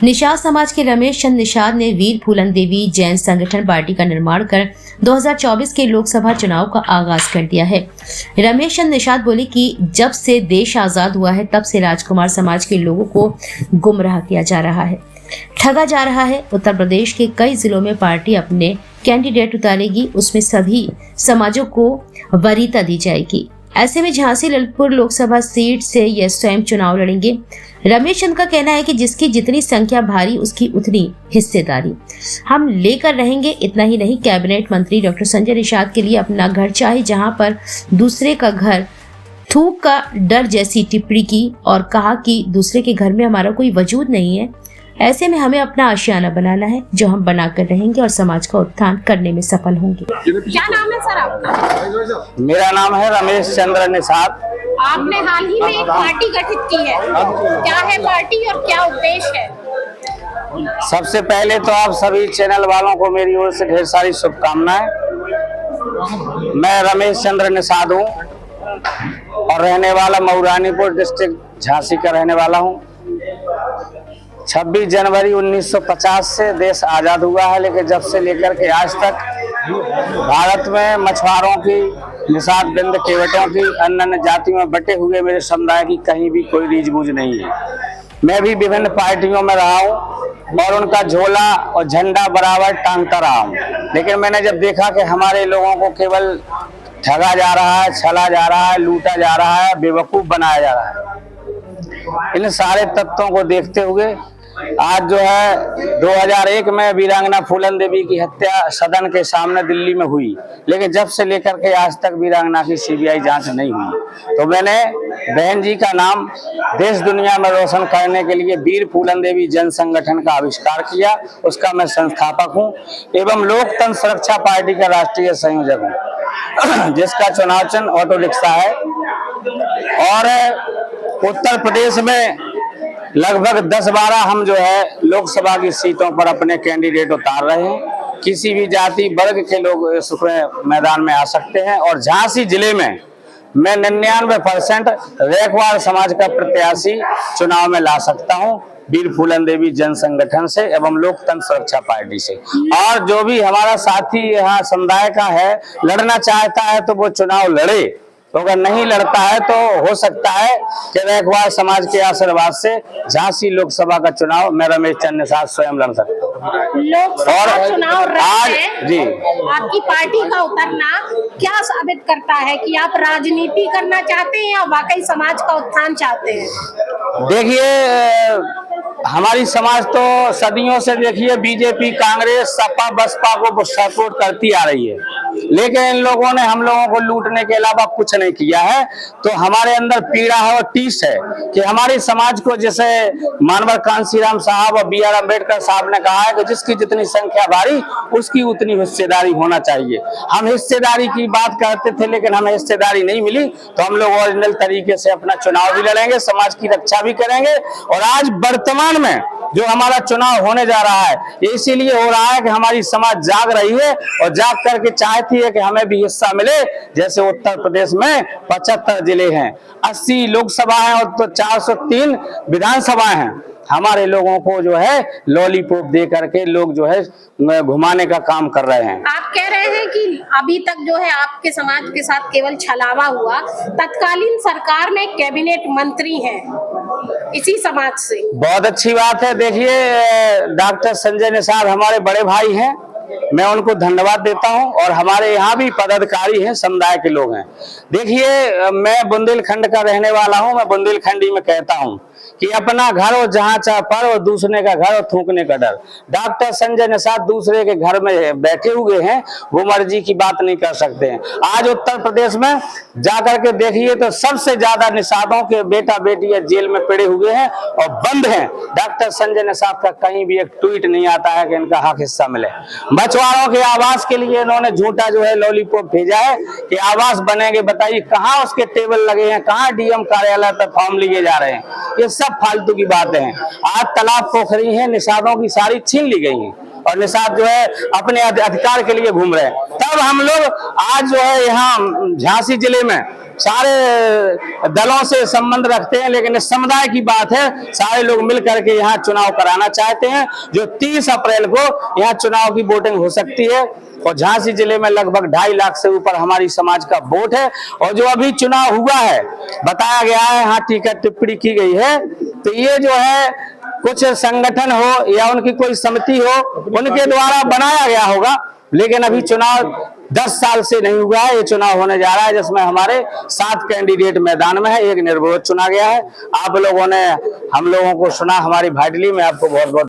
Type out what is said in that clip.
निषाद समाज के रमेश चंद्र निषाद ने वीर फूलन देवी जैन संगठन पार्टी का निर्माण कर 2024 के लोकसभा चुनाव का आगाज कर दिया है। रमेश चंद्र निषाद बोले कि जब से देश आजाद हुआ है तब से राजकुमार समाज के लोगों को गुमराह किया जा रहा है, ठगा जा रहा है। उत्तर प्रदेश के कई जिलों में पार्टी अपने कैंडिडेट उतारेगी, उसमें सभी समाजों को वरीयता दी जाएगी। ऐसे में झांसी ललितपुर लोकसभा सीट से यह स्वयं चुनाव लड़ेंगे। रमेश चंद का कहना है कि जिसकी जितनी संख्या भारी उसकी उतनी हिस्सेदारी हम लेकर रहेंगे। इतना ही नहीं, कैबिनेट मंत्री डॉक्टर संजय निषाद के लिए अपना घर चाहे, जहां पर दूसरे का घर थूक का डर जैसी टिप्पणी की और कहा कि दूसरे के घर में हमारा कोई वजूद नहीं है। ऐसे में हमें अपना आशियाना बनाना है जो हम बनाकर रहेंगे और समाज का उत्थान करने में सफल होंगे। क्या नाम है सर आपका? मेरा नाम है रमेश चंद्र निषाद। आपने हाल ही में एक पार्टी गठित की है, क्या है पार्टी और क्या उद्देश्य है? सबसे पहले तो आप सभी चैनल वालों को मेरी ओर से ढेर सारी शुभकामनाएं। मैं रमेश चंद्र निषाद हूँ और रहने वाला मऊरानीपुर डिस्ट्रिक्ट झांसी का रहने वाला हूँ। 26 जनवरी 1950 से देश आज़ाद हुआ है, लेकिन जब से लेकर के आज तक भारत में मछुआरों की, निषाद बिंद केवटों की, अन्य जातियों में बटे हुए मेरे समुदाय की कहीं भी कोई रीझबूझ नहीं है। मैं भी विभिन्न पार्टियों में रहा हूँ और उनका झोला और झंडा बराबर टांगता रहा हूँ, लेकिन मैंने जब देखा कि हमारे लोगों को केवल ठगा जा रहा है, छला जा रहा है, लूटा जा रहा है, बेवकूफ़ बनाया जा रहा है, इन सारे तत्वों को देखते हुए आज जो है 2001 में वीरांगना फूलन देवी की हत्या सदन के सामने दिल्ली में हुई, लेकिन जब से लेकर के आज तक वीरांगना की सीबीआई जांच नहीं हुई। तो मैंने बहन जी का नाम देश दुनिया में रोशन करने के लिए वीर फूलन देवी जन संगठन का आविष्कार किया। उसका मैं संस्थापक हूं एवं लोकतंत्र सुरक्षा पार्टी का राष्ट्रीय संयोजक हूँ, जिसका चुनाव चिन्ह ऑटो रिक्शा है। और उत्तर प्रदेश में लगभग 10-12 हम जो है लोकसभा की सीटों पर अपने कैंडिडेट उतार रहे हैं। किसी भी जाति वर्ग के लोग इस मैदान में आ सकते हैं और झांसी जिले में मैं 99% रैकवार समाज का प्रत्याशी चुनाव में ला सकता हूं, वीर फूलन देवी जन संगठन से एवं लोकतंत्र सुरक्षा पार्टी से। और जो भी हमारा साथी यहाँ समुदाय का है, लड़ना चाहता है तो वो चुनाव लड़े, तो अगर नहीं लड़ता है तो हो सकता है कि रैकवार समाज के आशीर्वाद से झांसी लोकसभा का चुनाव मैं रमेश चंद्र निषाद स्वयं लड़ सकता हूँ। लोकसभा चुनाव आज जी आपकी पार्टी का उतरना क्या साबित करता है कि आप राजनीति करना चाहते हैं या वाकई समाज का उत्थान चाहते हैं? देखिए, हमारी समाज तो सदियों से देखिए बीजेपी, कांग्रेस, सपा, बसपा को सपोर्ट करती आ रही है, लेकिन इन लोगों ने हम लोगों को लूटने के अलावा कुछ नहीं किया है। तो हमारे अंदर पीड़ा है और टीस है कि हमारे समाज को, जैसे मानवर कांशीराम साहब और BR अम्बेडकर साहब ने कहा है कि जिसकी जितनी संख्या भारी उसकी उतनी हिस्सेदारी होना चाहिए। हम हिस्सेदारी की बात करते थे, लेकिन हमें हिस्सेदारी नहीं मिली, तो हम लोग ओरिजिनल तरीके से अपना चुनाव भी लड़ेंगे, समाज की रक्षा भी करेंगे। और आज वर्तमान में जो हमारा चुनाव होने जा रहा है, ये इसीलिए हो रहा है कि हमारी समाज जाग रही है और जाग करके चाहती है कि हमें भी हिस्सा मिले। जैसे उत्तर प्रदेश में 75 जिले हैं, 80 लोकसभा है और तो 403 विधानसभाएं हैं। हमारे लोगों को जो है लॉलीपॉप दे करके लोग जो है घुमाने का काम कर रहे हैं। आप कह रहे हैं कि अभी तक जो है आपके समाज के साथ केवल छलावा हुआ, तत्कालीन सरकार में कैबिनेट मंत्री हैं इसी समाज से। बहुत अच्छी बात है। देखिए, डॉक्टर संजय निषाद हमारे बड़े भाई हैं, मैं उनको धन्यवाद देता हूं। और हमारे यहाँ भी पदाधिकारी हैं, समुदाय के लोग हैं। देखिए, मैं बुंदेलखंड का रहने वाला हूं, मैं बुंदेलखंडी में कहता हूं कि अपना घर हो जहाँ चाह पर और दूसरे का घर और थूकने का डर। डॉक्टर संजय निषाद दूसरे के घर में बैठे हुए हैं, वो मर्जी की बात नहीं कर सकते हैं। आज उत्तर प्रदेश में जाकर के देखिए तो सबसे ज्यादा निषादों के बेटा बेटी जेल में पड़े हुए हैं और बंद हैं। डॉक्टर संजय निषाद का कहीं भी एक ट्वीट नहीं आता है कि इनका हक हिस्सा मिले। मछुआरों के आवास के लिए इन्होंने झूठा जो है लॉलीपॉप भेजा है कि आवास बनेंगे। बताइए कहाँ उसके टेबल लगे हैं, कहाँ DM कार्यालय पर फॉर्म लिए जा रहे हैं? ये सब फालतू की बातें हैं। आज तालाब पोखरी है, निषादों की सारी छीन ली गई हैं और निषाद जो है अपने अधिकार के लिए घूम रहे हैं। तब हम लोग आज जो है यहाँ झांसी जिले में सारे दलों से संबंध रखते हैं, लेकिन इस समुदाय की बात है, सारे लोग मिल करके यहाँ चुनाव कराना चाहते हैं। जो 30 अप्रैल को यहाँ चुनाव की वोटिंग हो सकती है और झांसी जिले में लगभग 2.5 लाख से ऊपर हमारी समाज का वोट है। और जो अभी चुनाव हुआ है, बताया गया है, यहाँ टीका टिप्पणी की गई है, तो ये जो है कुछ संगठन हो या उनकी कोई समिति हो, उनके द्वारा बनाया गया होगा, लेकिन अभी चुनाव 10 साल से नहीं हुआ है। ये चुनाव होने जा रहा है जिसमें हमारे 7 कैंडिडेट मैदान में है, एक निर्विरोध चुना गया है। आप लोगों ने हम लोगों को सुना हमारी भाटली में, आपको बहुत बहुत